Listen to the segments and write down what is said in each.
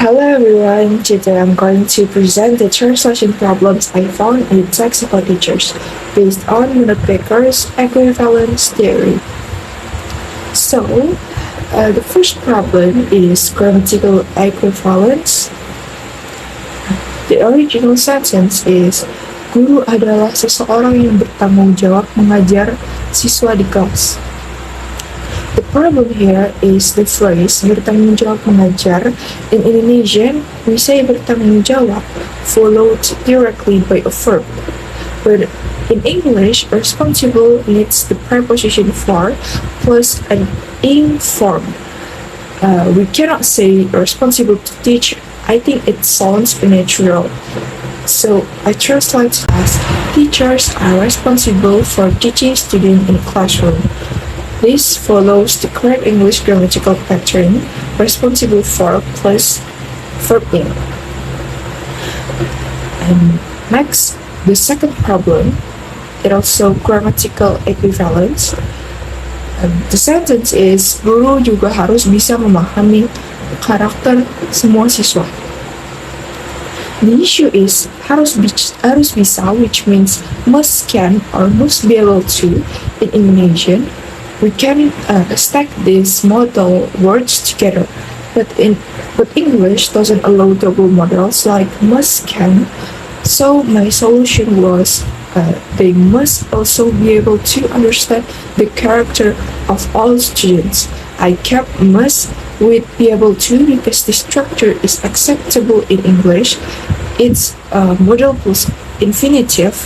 Hello everyone, today I'm going to present the translation problems I found in Lexical Teachers based on Montefiore equivalence theory. So, the first problem is grammatical equivalence. The original sentence is, guru adalah seseorang yang bertanggung jawab mengajar siswa di kelas. The problem here is the phrase bertanggung jawab mengajar. In Indonesian, we say bertanggung jawab followed directly by a verb. But in English, responsible needs the preposition for plus an ing form. We cannot say responsible to teach. I think it sounds unnatural. So I translate as teachers are responsible for teaching students in a classroom. This follows the correct English grammatical pattern, responsible for plus verb in. And next, the second problem is also grammatical equivalence. The sentence is, guru juga harus bisa memahami karakter semua siswa. The issue is harus bisa, which means must, can, or must be able to in Indonesian. We can stack these modal words together, but English doesn't allow double modals like must, can. So my solution was they must also be able to understand the character of all students. I kept must with be able to because the structure is acceptable in English. It's modal plus infinitive,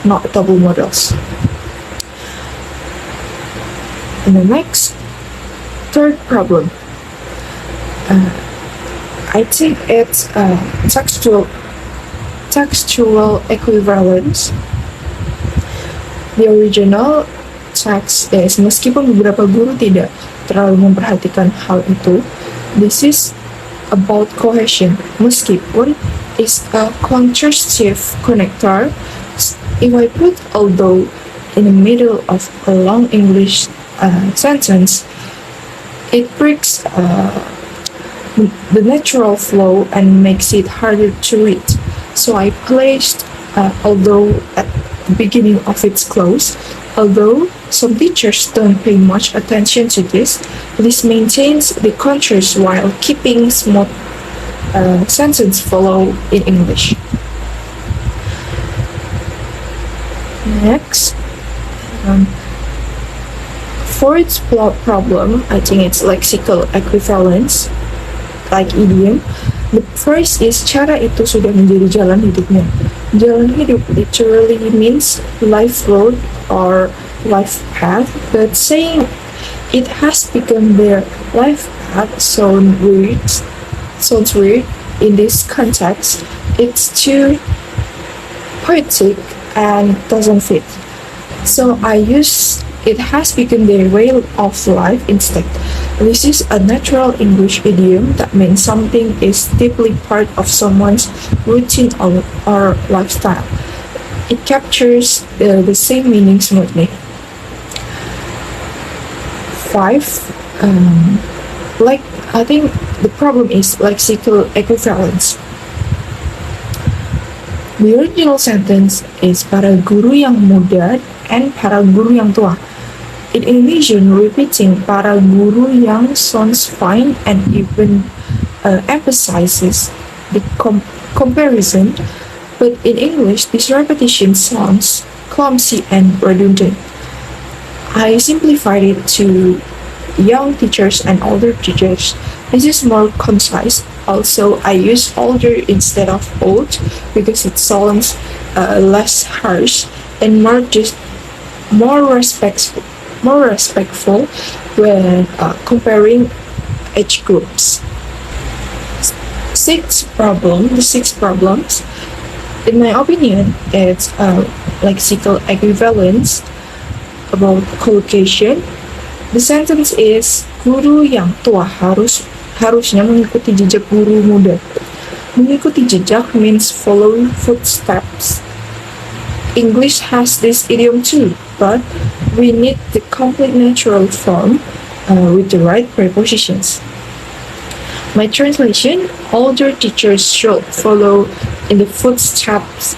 not double modals. And the next, third problem, I think it's textual equivalence. The original text is, meskipun beberapa guru tidak terlalu memperhatikan hal itu, this is about cohesion. Meskipun is a contrastive connector. If I put although in the middle of a long English sentence, it breaks the natural flow and makes it harder to read. So I placed although at the beginning of its clause. Although some teachers don't pay much attention to this maintains the contrast while keeping smooth sentence flow in English. Next, fourth problem, I think it's lexical equivalence, like idiom. The phrase is, cara itu sudah menjadi jalan hidupnya. Jalan hidup literally means life road or life path, but saying it has become their life path sounds weird in this context. It's too poetic and doesn't fit. So I use it has become their way of life instead. This is a natural English idiom that means something is deeply part of someone's routine or lifestyle. It captures the same meaning smoothly. 5. I think the problem is lexical equivalence. The original sentence is para guru yang muda and para guru yang tua. In Indonesian, repeating para guru yang sounds fine and even emphasizes the comparison, but in English, this repetition sounds clumsy and redundant. I simplified it to young teachers and older teachers. This is more concise. Also, I use older instead of old because it sounds less harsh and more respectful when comparing age groups. The sixth problems, in my opinion, it's lexical equivalence about collocation. The sentence is, guru yang tua harusnya mengikuti jejak guru muda. Mengikuti jejak means following footsteps. English has this idiom too, but we need the complete natural form with the right prepositions. My translation: older teachers should follow in the footsteps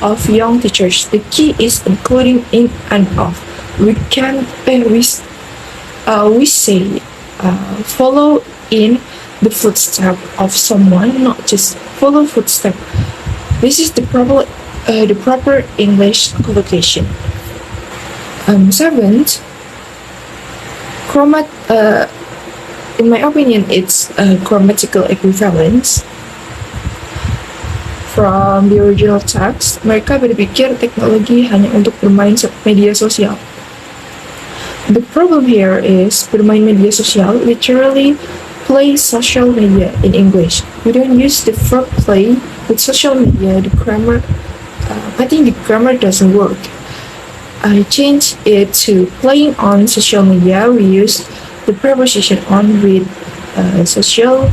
of young teachers. The key is including in and of. We can we say follow in the footstep of someone, not just follow footstep. This is the proper English collocation. Seventh, in my opinion, it's a grammatical equivalence. From the original text, mereka berpikir teknologi hanya untuk bermain media sosial. The problem here is bermain media sosial literally play social media in English. We don't use the verb play with social media. I think the grammar doesn't work. I changed it to playing on social media. We use the preposition on with social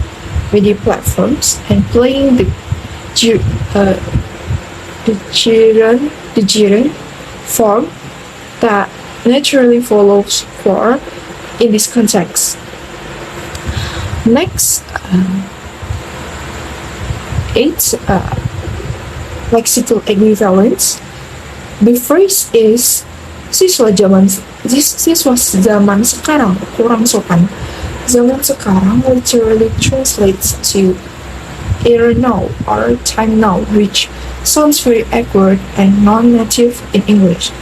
media platforms, and playing the gerund form that naturally follows for in this context. Next, 8, lexical equivalence. The phrase is siswa zaman sekarang kurang sopan. Zaman sekarang literally translates to era now or time now, which sounds very awkward and non-native in English.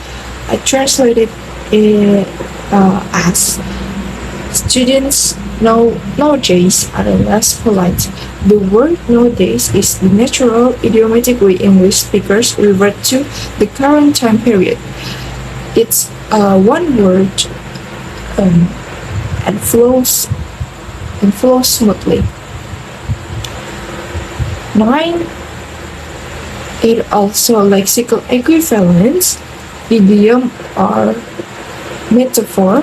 I translated it as students nowadays are less polite. The word nowadays is the natural idiomatic way English speakers revert to the current time period. It's one word and flows smoothly. 9, it also lexical equivalence, idiom or metaphor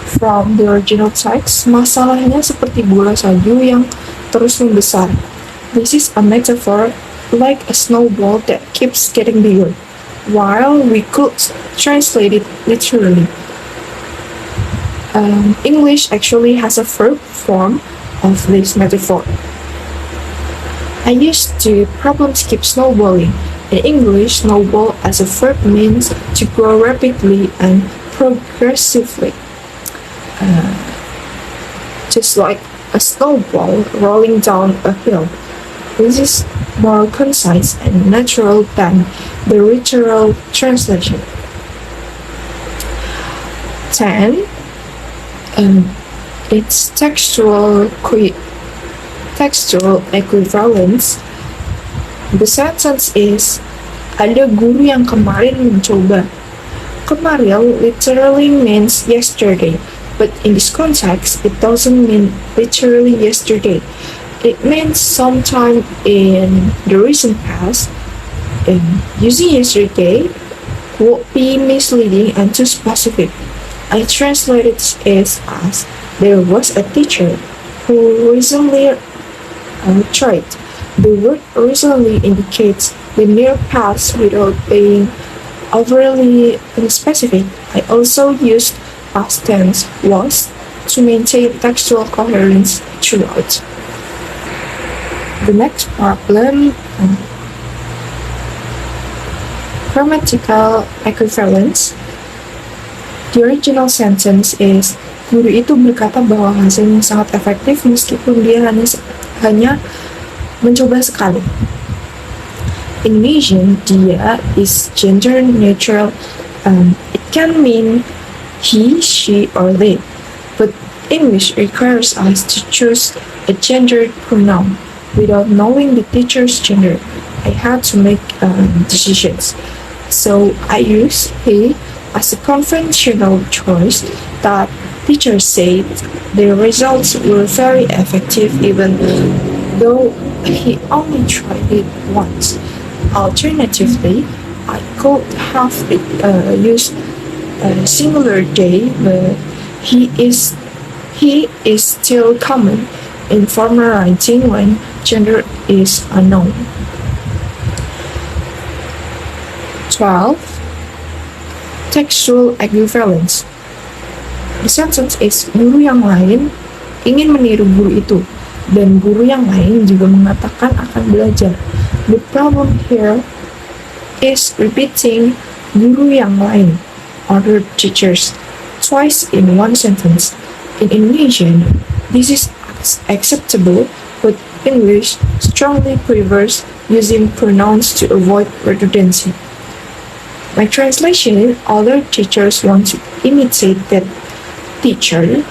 from the original text. Masalahnya seperti bola salju yang terus membesar. This is a metaphor like a snowball that keeps getting bigger, while we could translate it literally. English actually has a verb form of this metaphor. I used to problems keep snowballing. In English, snowball as a verb means to grow rapidly and progressively. Just like a snowball rolling down a hill. This is more concise and natural than the literal translation. 10. It's textual equivalence. The sentence is, ada guru yang kemarin mencoba. Kemarin literally means yesterday, but in this context, it doesn't mean literally yesterday. It means sometime in the recent past. Using yesterday would be misleading and too specific. I translated it as, there was a teacher who recently tried. The word recently indicates the near past without being overly specific. I also used past tense was to maintain textual coherence throughout. The next problem, grammatical equivalence. The original sentence is, guru itu berkata bahwa hasilnya sangat efektif meskipun dia hanya mencoba sekali. Indonesian, dia is gender neutral. It can mean he, she, or they. But English requires us to choose a gendered pronoun. Without knowing the teacher's gender, I had to make decisions. So I use he as a conventional choice that teachers said the results were very effective even though he only tried it once. Alternatively, I could have used a singular they, but he is still common in formal writing when gender is unknown. 12. Textual equivalence. The sentence is, guru yang lain ingin meniru guru itu. dan guru yang lain juga mengatakan akan belajar. The problem here is repeating guru yang lain, other teachers, twice in one sentence. In Indonesian, this is acceptable, but English strongly prefers using pronouns to avoid redundancy. My translation: other teachers want to imitate that teacher,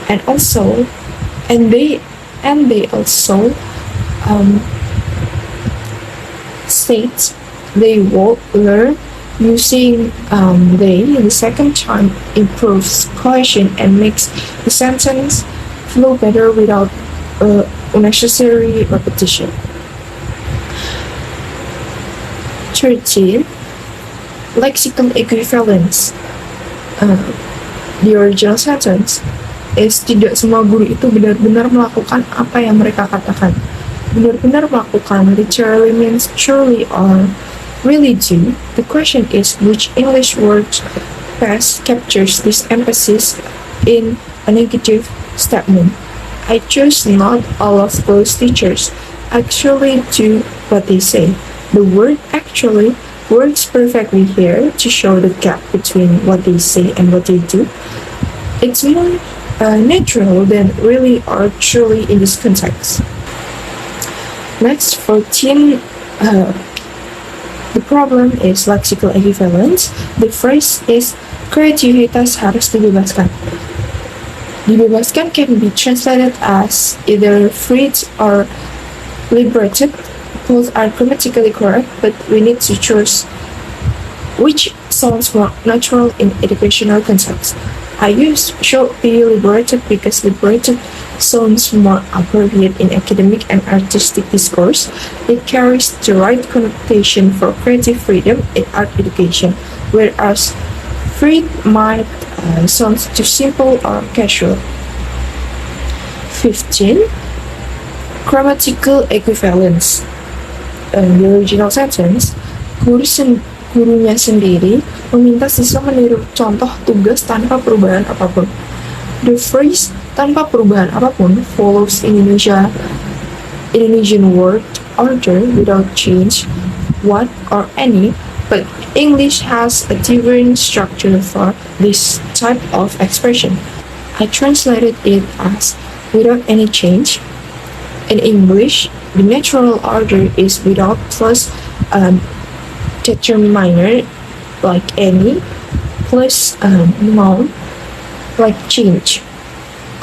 and they also state they will learn using they the second time improves cohesion and makes the sentence flow better without unnecessary repetition. 13. Lexical equivalence. The original sentence is tidak semua guru itu benar-benar melakukan apa yang mereka katakan. Benar-benar melakukan literally means truly or really do. The question is which English word best captures this emphasis in a negative statement. I choose not all of those teachers actually do what they say. The word actually works perfectly here to show the gap between what they say and what they do. It's more natural than really or truly in this context. Next, 14. The problem is lexical equivalence. The phrase is kreativitas harus dibebaskan. Dibebaskan can be translated as either freed or liberated. Both are grammatically correct, but we need to choose which sounds more natural in educational context. I use should be liberated because liberated sounds more appropriate in academic and artistic discourse. It carries the right connotation for creative freedom in art education, whereas freed might sound too simple or casual. 15. Grammatical equivalence. The original sentence, gurunya sendiri meminta siswa meniru contoh tugas tanpa perubahan apapun. The phrase tanpa perubahan apapun follows Indonesian word order without change, what or any, but English has a different structure for this type of expression. I translated it as without any change. In English, the natural order is without plus determiner like any plus noun like change.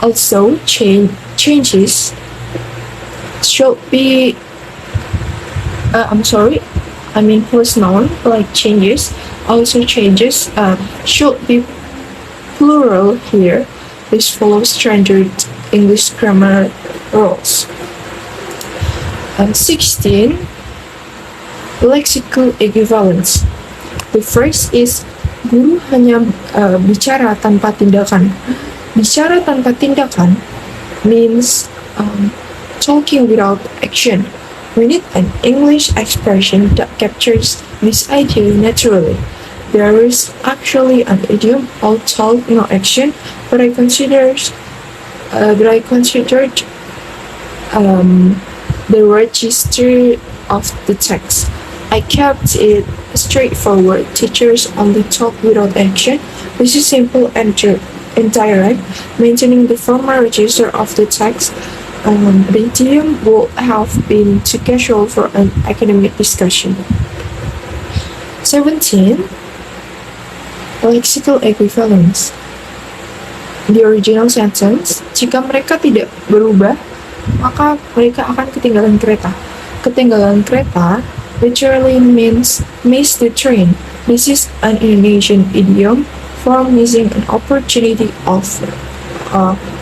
Also, changes should be plus noun like changes. Also, changes should be plural here. This follows standard English grammar rules. 16. Lexical equivalence. The phrase is guru hanya bicara tanpa tindakan. Bicara tanpa tindakan means talking without action. We need an English expression that captures this idea naturally. There is actually an idiom all talk no action, but I considered the register of the text. I kept it straightforward. Teachers only talk without action. This is simple and direct, maintaining the former register of the text. The idiom would have been too casual for an academic discussion. 17. Lexical equivalence. The original sentence, jika mereka tidak berubah, maka mereka akan ketinggalan kereta. Ketinggalan kereta literally means miss the train. This is an Indonesian idiom for missing an opportunity of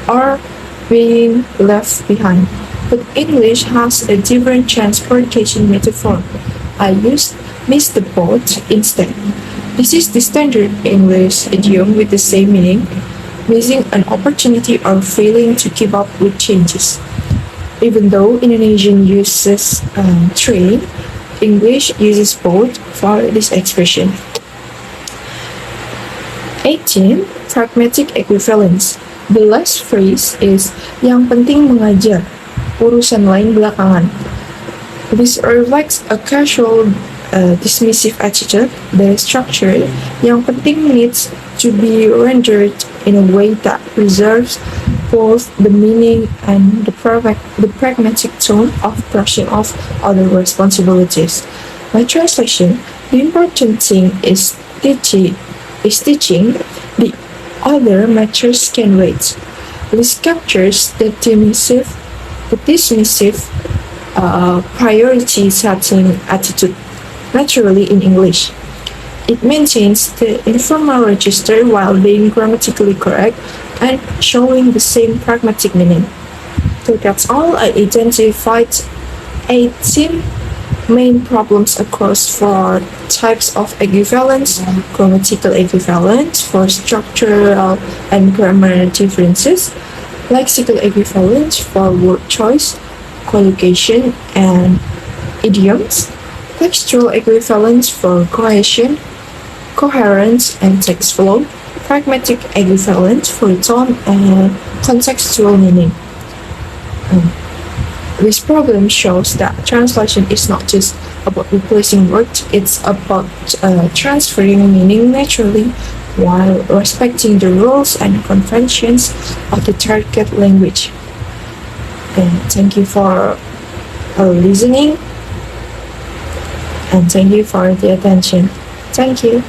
or being left behind. But English has a different transportation metaphor. I used miss the boat instead. This is the standard English idiom with the same meaning, missing an opportunity or failing to keep up with changes. Even though Indonesian uses train, English uses boat for this expression. 18. Pragmatic equivalence. The last phrase is yang penting mengajar. urusan lain belakangan. This reflects a casual, dismissive attitude. The structure yang penting needs to be rendered in a way that preserves both the meaning and the pragmatic tone of brushing off other responsibilities. My translation: the important thing is teaching, the other matters can wait. This captures the dismissive priority setting attitude naturally in English. It maintains the informal register while being grammatically correct and showing the same pragmatic meaning. So that's all. I identified 18 main problems across four types of equivalence: grammatical equivalence for structural and grammar differences, lexical equivalence for word choice, collocation, and idioms, textual equivalence for coherence and text flow, pragmatic equivalence for tone and contextual meaning. This problem shows that translation is not just about replacing words, it's about transferring meaning naturally while respecting the rules and conventions of the target language. And thank you for listening, and thank you for the attention. Thank you.